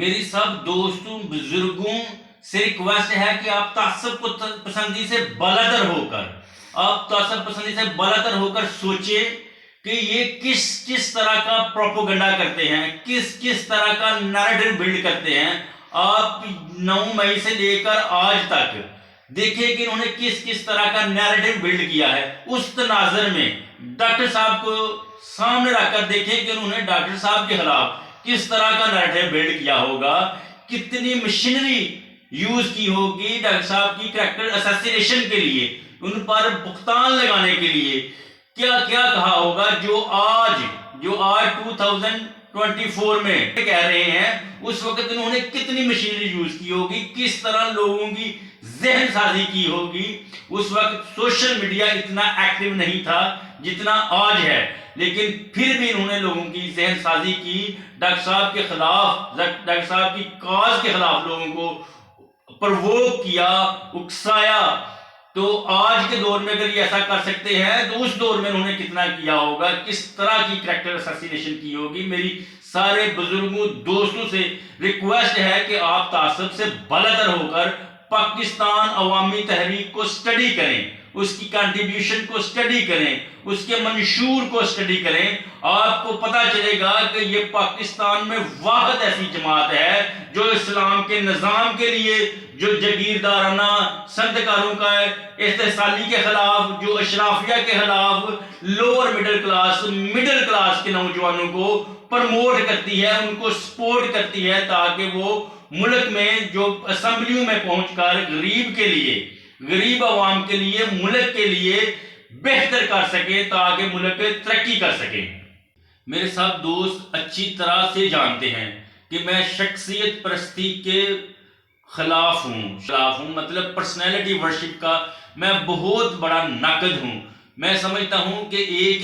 میری سب دوستوں بزرگوں سے ریکویسٹ ہے کہ آپ تعصب پسندی سے بالاتر ہو کر سوچیں کہ یہ کس طرح کا پروپوگنڈا کرتے ہیں، کس طرح کا نیریٹو بلڈ کرتے ہیں۔ آپ 9 مئی سے لے کر آج تک دیکھیں کہ انہوں نے کس طرح کا نیریٹو بلڈ کیا ہے۔ اس تناظر میں ڈاکٹر صاحب کو سامنے رکھ کر دیکھیں کہ انہوں نے ڈاکٹر صاحب کے خلاف کس طرح کا نیریٹو بلڈ کیا ہوگا، کتنی مشینری یوز کی ہوگی ڈاکٹر صاحب کی کریکٹر اسیسینیشن کے لیے، ان پر بہتان لگانے کے لیے کیا کہا ہوگا، جو آج 2024 میں کہہ رہے ہیں، اس وقت انہوں نے کتنی مشینری یوز کی ہوگی، کس طرح لوگوں کی ذہن سازی کی ہوگی۔ اس وقت سوشل میڈیا اتنا ایکٹیو نہیں تھا جتنا آج ہے، لیکن پھر بھی انہوں نے لوگوں کی ذہن سازی کی، ڈاکٹر صاحب کے خلاف، ڈاکٹر صاحب کی کاز کے خلاف لوگوں کو پرووک کیا، اکسایا۔ تو آج کے دور میں اگر یہ ایسا کر سکتے ہیں تو اس دور میں انہوں نے کتنا کیا ہوگا، کس طرح کی کریکٹر اسیسینیشن کی ہوگی۔ میری سارے بزرگوں دوستوں سے ریکویسٹ ہے کہ آپ تعصب سے بالاتر ہو کر پاکستان عوامی تحریک کو سٹڈی کریں، اس کی کنٹریبیوشن کو سٹڈی کریں، اس کے منشور کو سٹڈی کریں۔ آپ کو پتا چلے گا کہ یہ پاکستان میں واحد ایسی جماعت ہے جو اسلام کے نظام کے لیے، جو جگیردارانہ صدقاروں کا استحصالی کے خلاف، جو اشرافیہ کے خلاف، لوور مڈل کلاس کے نوجوانوں کو پرموٹ کرتی ہے، ان کو سپورٹ کرتی ہے، تاکہ وہ ملک میں جو اسمبلیوں میں پہنچ کر غریب عوام کے لیے، ملک کے لیے بہتر کر سکے، تاکہ ملک ترقی کر سکے۔ میرے سب دوست اچھی طرح سے جانتے ہیں کہ میں شخصیت پرستی کے خلاف ہوں، مطلب پرسنالٹی ورشپ کا میں بہت بڑا ناقد ہوں۔ میں سمجھتا ہوں کہ ایک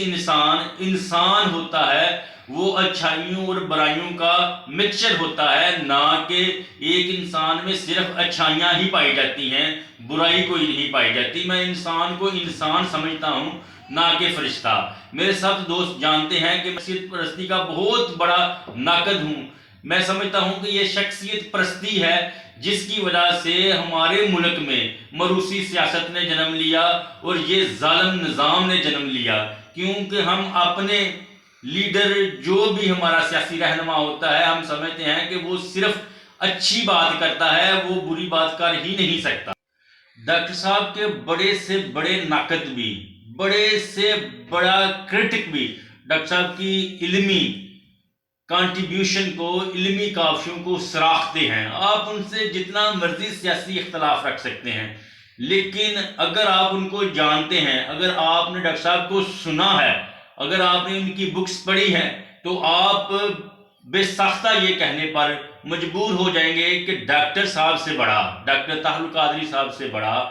انسان ہوتا ہے، وہ اچھائیوں اور برائیوں کا مکسچر ہوتا ہے، نہ کہ ایک انسان میں صرف اچھائیاں ہی پائی جاتی ہیں، برائی کوئی نہیں پائی جاتی۔ میں انسان کو انسان سمجھتا ہوں، نہ کہ فرشتہ۔ میرے سب دوست جانتے ہیں کہ میں شخصیت پرستی کا بہت بڑا ناقد ہوں۔ میں سمجھتا ہوں کہ یہ شخصیت پرستی ہے جس کی وجہ سے ہمارے ملک میں موروثی سیاست نے جنم لیا اور یہ ظالم نظام نے جنم لیا، کیونکہ ہم اپنے لیڈر، جو بھی ہمارا سیاسی رہنما ہوتا ہے، ہم سمجھتے ہیں کہ وہ صرف اچھی بات کرتا ہے، وہ بری بات کر ہی نہیں سکتا۔ ڈاکٹر صاحب کے بڑے سے بڑے ناقد بھی، بڑے سے بڑا کرٹک بھی ڈاکٹر صاحب کی علمی کنٹریبیوشن کو، علمی کاوشوں کو سراہتے ہیں۔ آپ ان سے جتنا مرضی سیاسی اختلاف رکھ سکتے ہیں، لیکن اگر آپ ان کو جانتے ہیں، اگر آپ نے ڈاکٹر صاحب کو سنا ہے، اگر آپ نے ان کی بکس پڑھی ہیں، تو آپ بے ساختہ یہ کہنے پر مجبور ہو جائیں گے کہ ڈاکٹر صاحب سے بڑا، ڈاکٹر طاہر القادری صاحب سے بڑا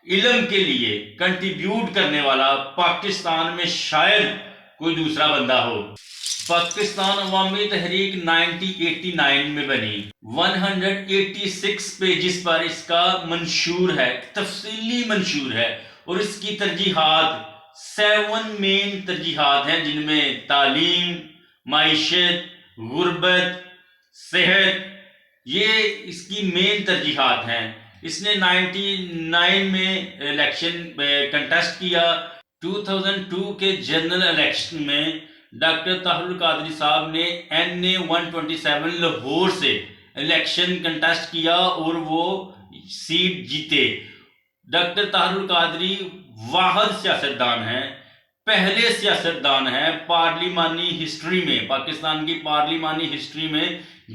علم کے لیے کنٹریبیوٹ کرنے والا پاکستان میں شاید کوئی دوسرا بندہ ہو۔ پاکستان عوامی تحریک 1989 میں بنی، 186 پیجز پر اس کا منشور ہے، تفصیلی منشور ہے، اور اس کی ترجیحات 7 مین ترجیحات ہیں، جن میں تعلیم، معیشت، غربت، صحت، یہ اس کی مین ترجیحات ہیں۔ اس نے 99 میں الیکشن کنٹیسٹ کیا۔ 2002 کے جنرل الیکشن میں ڈاکٹر طاہر القادری صاحب نے NA 127 لاہور سے الیکشن کنٹیسٹ کیا اور وہ سیٹ جیتے۔ ڈاکٹر طاہر القادری واحد سیاستدان ہیں، پہلے سیاستدان ہیں پارلیمانی ہسٹری میں، پاکستان کی پارلیمانی ہسٹری میں،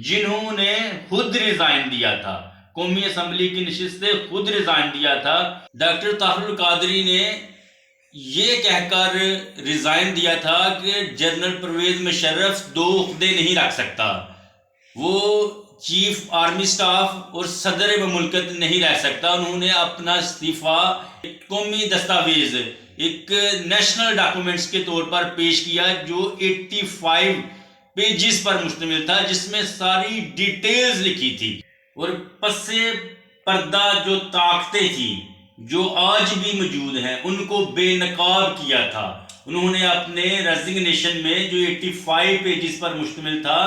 جنہوں نے خود ریزائن دیا تھا، قومی اسمبلی کی نشست سے خود ریزائن دیا تھا۔ ڈاکٹر طاہر القادری نے یہ کہہ کر ریزائن دیا تھا کہ جنرل پرویز مشرف 2 عہدے نہیں رکھ سکتا، وہ چیف آرمی سٹاف اور صدر مملکت نہیں رہ سکتا۔ انہوں نے اپنا استعفیٰ ایک قومی دستاویز، ایک نیشنل ڈاکومنٹس کے طور پر پیش کیا، جو 85 پیجز پر مشتمل تھا، جس میں ساری ڈیٹیلز لکھی تھی، اور پس پردہ جو طاقتیں تھیں جو آج بھی موجود ہیں، ان کو بے نقاب کیا تھا۔ انہوں نے اپنے ریزگنیشن میں جو 85 پیجز پر مشتمل تھا،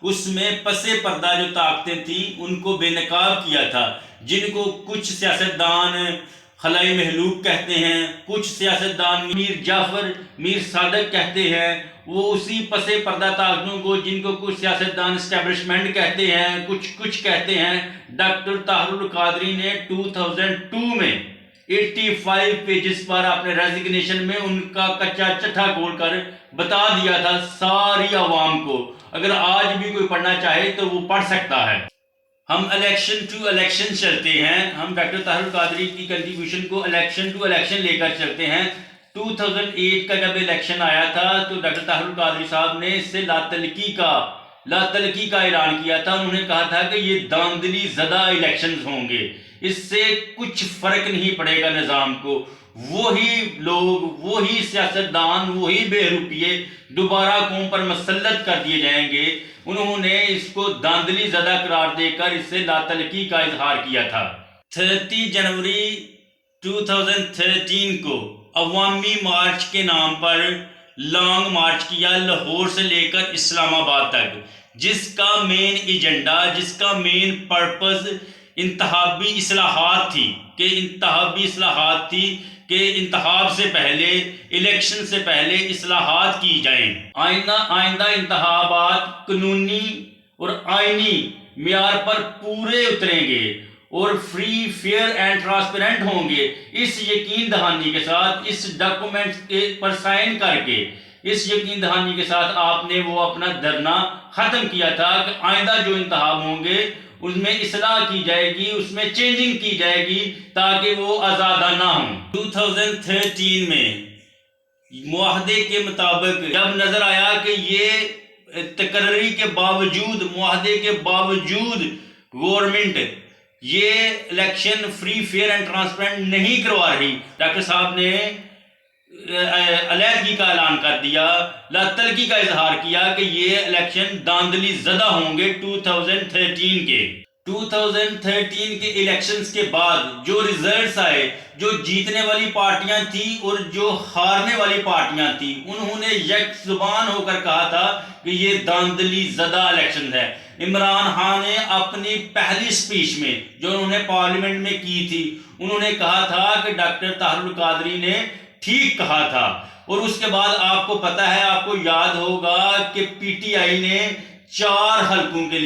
اس میں پس پردہ جو طاقتیں تھیں ان کو بے نقاب کیا تھا، جن کو کچھ سیاستدان خلائی محلوق کہتے ہیں، کچھ سیاستدان میر جعفر میر صادق کہتے ہیں، وہ اسی پس پردہ طاقتوں کو جن کو کچھ سیاستدان اسٹیبلشمنٹ کہتے ہیں، کچھ کہتے ہیں، ڈاکٹر طاہر القادری نے 2002 میں 85 پیجز پر اپنے ریزگنیشن میں ان کا کچا چٹھا کھول کر بتا دیا تھا ساری عوام کو۔ اگر آج بھی کوئی پڑھنا چاہے تو وہ پڑھ سکتا ہے۔ ہم الیکشن ٹو الیکشن چلتے ہیں، ہم ڈاکٹر طاہر القادری کی کنٹریبیوشن کو الیکشن ٹو الیکشن لے کر چلتے ہیں۔ 2008 کا جب الیکشن آیا تھا تو ڈاکٹر طاہر القادری صاحب نے اس سے لا تلقی کا اعلان کیا تھا۔ انہوں نے کہا تھا کہ یہ داندلی زدہ الیکشنز ہوں گے، اس سے کچھ فرق نہیں پڑے گا نظام کو، وہی لوگ، وہی سیاستدان، وہی بے روپیے دوبارہ قوم پر مسلط کر دیے جائیں گے۔ انہوں نے اس کو داندلی زدہ قرار دے کر اس سے لا تلقی کا اظہار کیا تھا۔ 30 جنوری 2013 کو عوامی مارچ کے نام پر لانگ مارچ کیا لاہور سے لے کر اسلام آباد تک، جس کا مین ایجنڈا، جس کا مین پرپز انتخابی اصلاحات تھی کہ انتخاب سے پہلے، الیکشن سے پہلے اصلاحات کی جائیں، آئندہ انتخابات قانونی اور آئینی معیار پر پورے اتریں گے اور فری، فیئر اینڈ ٹرانسپیرنٹ ہوں گے۔ اس یقین دہانی کے ساتھ، اس ڈاکومنٹ پر سائن کر کے، اس یقین دہانی کے ساتھ آپ نے وہ اپنا دھرنا ختم کیا تھا کہ آئندہ جو انتخاب ہوں گے اس میں اصلاح کی جائے گی، اس میں چینجنگ کی جائے گی تاکہ وہ آزادانہ ہوں۔ 2013 میں معاہدے کے مطابق جب نظر آیا کہ یہ تقرری کے باوجود، معاہدے کے باوجود گورنمنٹ یہ election free, fair and transparent نہیں کروا رہی، ڈاکٹر صاحب نے علیحدگی کا اعلان کر دیا، لا تلقی کا اظہار کیا کہ یہ الیکشن داندلی زدہ ہوں گے 2013 کے۔ 2013 کے الیکشنز کے بعد جو ریزلٹس آئے، جو جیتنے والی پارٹیاں تھیں اور جو ہارنے والی پارٹیاں تھیں، انہوں نے یک زبان ہو کر کہا تھا کہ یہ داندلی زدہ الیکشن ہے۔ عمران خان نے اپنی پہلی سپیچ میں جو انہوں نے پارلیمنٹ میں کی تھی، انہوں نے کہا تھا کہ ڈاکٹر طاہر القادری نے ٹھیک کہا تھا، اور اس کے بعد آپ کو پتہ ہے، آپ کو یاد ہوگا کہ پی ٹی آئی نے 4 حلقوں کے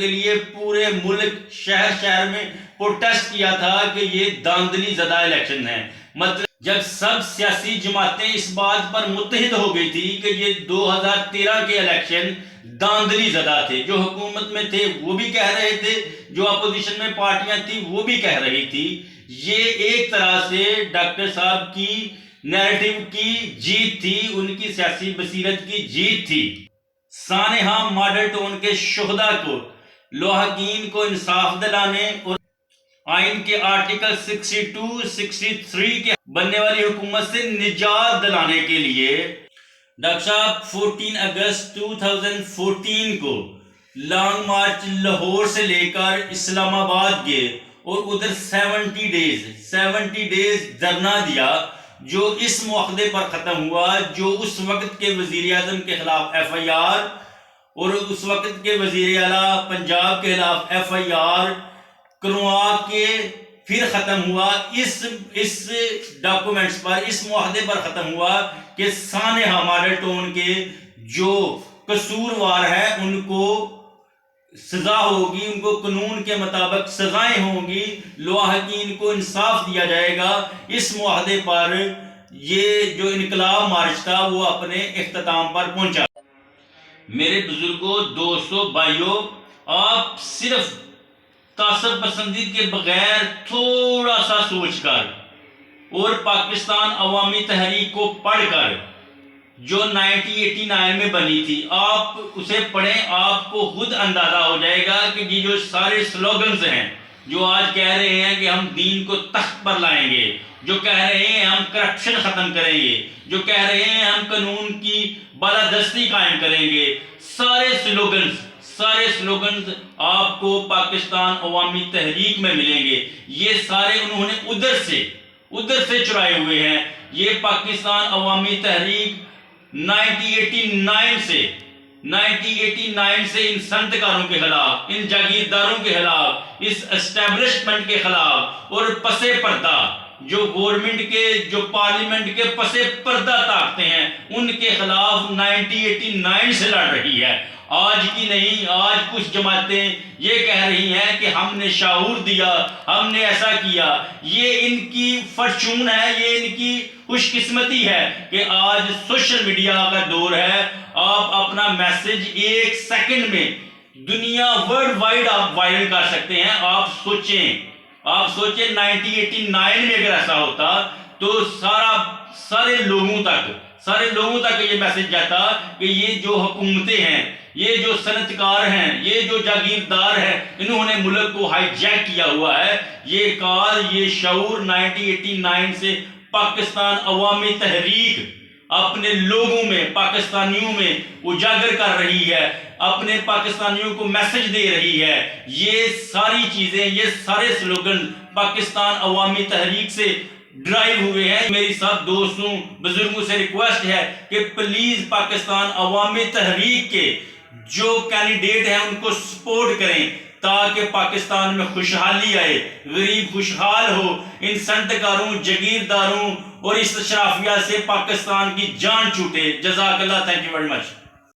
لیے پورے ملک، شہر میں پروٹیسٹ کیا تھا کہ یہ داندلی زدہ الیکشن ہے۔ مطلب جب سب سیاسی جماعتیں اس بات پر متحد ہو گئی تھی کہ یہ 2013 کے الیکشن داندلی زدہ تھے، جو حکومت میں تھے وہ بھی کہہ رہے تھے، جو اپوزیشن میں پارٹیاں تھیں وہ بھی کہہ رہی تھی، یہ ایک طرح سے ڈاکٹر صاحب کی نیریٹو کی جیت تھی، ان کی سیاسی بصیرت کی جیت تھی۔ سانحہ ماڈل ٹاؤن کے شہداء کو، لواحقین کو انصاف دلانے اور آئین کے آرٹیکل 62، 63 کے بننے والی حکومت سے نجات دلانے کے لیے ڈاکٹر صاحب 14 اگست 2014 کو لانگ مارچ لاہور سے لے کر اسلام آباد گئے اور ادھر 70 ڈیز دھرنا دیا، جو اس معاہدے پر ختم ہوا، جو اس وقت کے وزیر اعظم کے خلاف ایف آئی آر اور اس وقت کے وزیر اعلیٰ پنجاب کے خلاف ایف آئی آر کروا کے پھر ختم ہوا۔ اس ڈاکومنٹس پر، اس معاہدے پر ختم ہوا کہ سانحہ ماڈل ٹاؤن کے جو قصوروار ہیں ان کو سزا ہوگی، ان کو قانون کے مطابق سزائیں ہوں گی، لواحقین کو انصاف دیا جائے گا۔ اس معاہدے پر یہ جو انقلاب مارچ تھا وہ اپنے اختتام پر پہنچا۔ میرے بزرگوں، دوستوں، بھائیوں، آپ صرف تعصب پسندی کے بغیر تھوڑا سا سوچ کر اور پاکستان عوامی تحریک کو پڑھ کر جو 1989 میں بنی تھی، آپ اسے پڑھیں، آپ کو خود اندازہ ہو جائے گا کہ یہ جو سارے سلوگنز ہیں جو آج کہہ رہے ہیں کہ ہم دین کو تخت پر لائیں گے، جو کہہ رہے ہیں ہم کرپشن ختم کریں گے، جو کہہ رہے ہیں ہم قانون کی بالادستی قائم کریں گے، سارے سلوگنز آپ کو پاکستان عوامی تحریک میں ملیں گے۔ یہ سارے انہوں نے ادھر سے چرائے ہوئے ہیں۔ یہ پاکستان عوامی تحریک 1989 1989 سے ان سنتکاروں کے خلاف، ان جاگیرداروں کے خلاف، اس اسٹیبلشمنٹ کے خلاف اور پس پردہ جو گورنمنٹ کے، جو پارلیمنٹ کے پس پردہ طاقتیں ہیں، ان کے خلاف 1989 سے لڑ رہی ہے، آج کی نہیں۔ آج کچھ جماعتیں یہ کہہ رہی ہیں کہ ہم نے شعور دیا، ہم نے ایسا کیا۔ یہ ان کی فرچون ہے، یہ ان کی خوش قسمتی ہے کہ آج سوشل میڈیا کا دور ہے۔ آپ اپنا میسج ایک سیکنڈ میں دنیا ورلڈ وائڈ آپ وائرل کر سکتے ہیں۔ آپ سوچیں 1989 میں اگر ایسا ہوتا تو سارے لوگوں تک یہ میسج جاتا کہ یہ جو حکومتیں ہیں، یہ جو صنعتکار ہیں، یہ جو جاگیردار ہیں، انہوں نے ملک کو ہائی جیک کیا ہوا ہے۔ یہ کال، یہ شعور 1989 سے پاکستان عوامی تحریک اپنے لوگوں میں، پاکستانیوں میں اجاگر کر رہی ہے، اپنے پاکستانیوں کو میسج دے رہی ہے۔ یہ ساری چیزیں، یہ سارے سلوگن پاکستان عوامی تحریک سے ڈرائیو ہوئے ہیں۔ میری سب دوستوں، بزرگوں سے ریکویسٹ ہے کہ پلیز پاکستان عوامی تحریک کے جو کینڈیڈیٹ ہیں ان کو سپورٹ کریں تاکہ پاکستان میں خوشحالی آئے، غریب خوشحال ہو، ان سنتکاروں، جگیرداروں اور اس اشرافیہ سے پاکستان کی جان چھوٹے۔ جزاک اللہ، تھینک یو ویری مچ۔